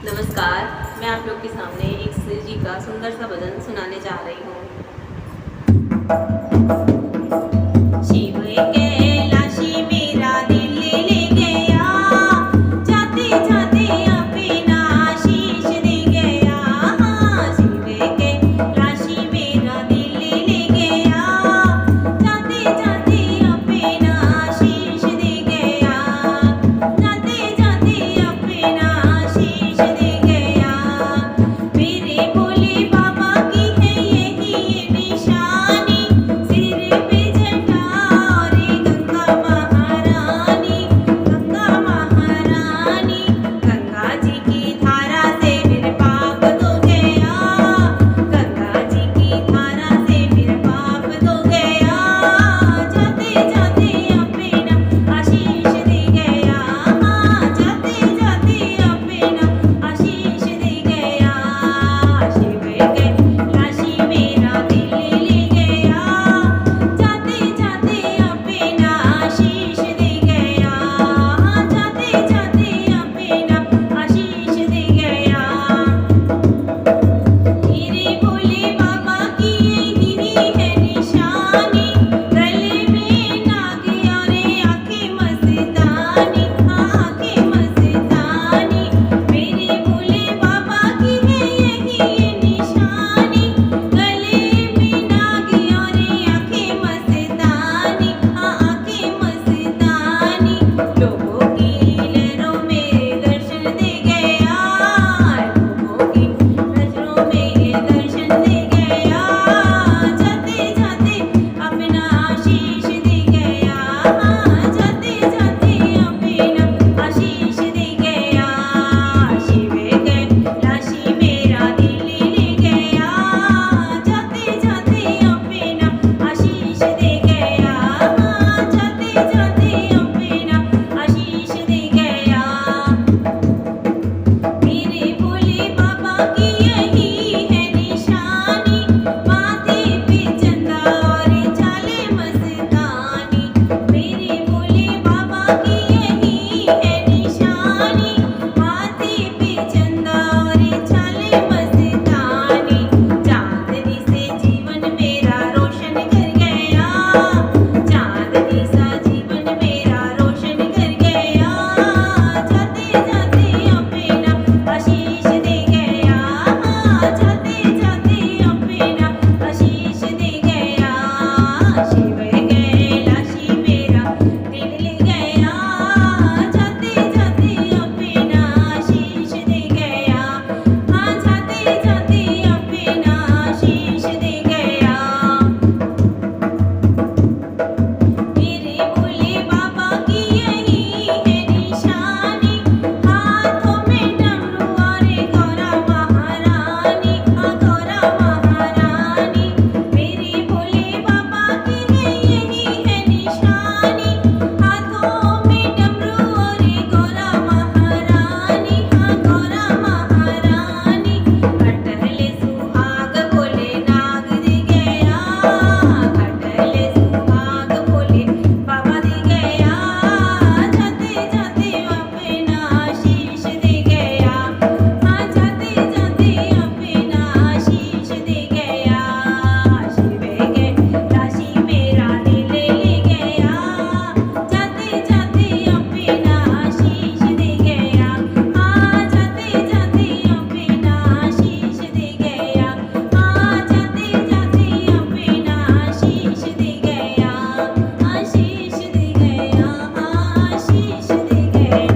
नमस्कार, मैं आप लोग के सामने एक शिव जी का सुंदर सा भजन सुनाने जा रही हूँ। शिव कैलाशी मेरा दिल ले गया, जाते जाते अपना शीश दे गया। शिव कैलाशी मेरा दिल ले गया, जाते जाते अपना शीश दे गया। जाते जाते अपना शीश दे गया। मेरे भोले बाबा की है यही ये निशानी, सिर पे जटा और गंगा महारानी। गंगा महारानी, गंगा जी की धारा से फिर पाप धो गया। गंगा जी की धारा से फिर पाप धो गया। जाते जाते अपना आशीष दे गया। जाते जाते अपना आशीष दे गया। शिव कैलाशी मेरा दिल ले गया, जाते जाते अपना आशीष दे गया। जाते जाते अपना आशीष दे गया। मेरे भोले बाबा की यही है निशानी, गले में नाग और आंखें मस्तानी। आंखें मस्तानी, मेरे भोले बाबा की है यही ये निशानी, गले में नाग और आंखें मस्तानी। आंखें मस्तानी, लोगों की लहरों में दर्शन दे गया। लोगों की नजरों में दर्शन दे गया। जाते जाते अपना आशीष दे गया। जाते जाते अपना आशीष दे गया। शिव कैलाशी मेरा दिल ले गया, जाते जाते अपना आशीष दे गया। जाते जाते अपना आशीष दे गया। मेरे भोले बाबा की यही है निशानी, माथे पे चंदा और चाले मस्तानी। मेरे भोले बाबा की यही है निशानी, माथे पे चंदा और चाले मस्तानी। चांदनी से जीवन मेरा रोशन कर गया। चांदनी सा जीवन मेरा रोशन कर गया। जाते जाते अपना आशीष दे गया। जाते जाते अपना आशीष दे गया। शिव कैलाशी मेरा दिल ले गया, जाते जाते अपना आशीष दे गया। जाते जाते अपना आशीष दे गया। मेरे भोले बाबा की यही है निशानी, हाथों में डमरू और गौरा महारानी। गौरा महारानी, मेरे भोले बाबा की है यही है निशानी, हाथों में डमरू और गौरा महारानी। गौरा महारानी, अटल सुहाग भोले नाग दे गया। अटल सुहाग भोले बाबा दे गया। जाते जाते अपना आशीष दे गया। जाते जाते अपना आशीष दे गया। शिव कैलाशी मेरा दिल ले गया, जाते जाते अपना आशीष दे गया। जाते जाते अपना आशीष दे गया। जाते जाते अपना आशीष दे गया। आशीष दे गया। आशीष दे गया।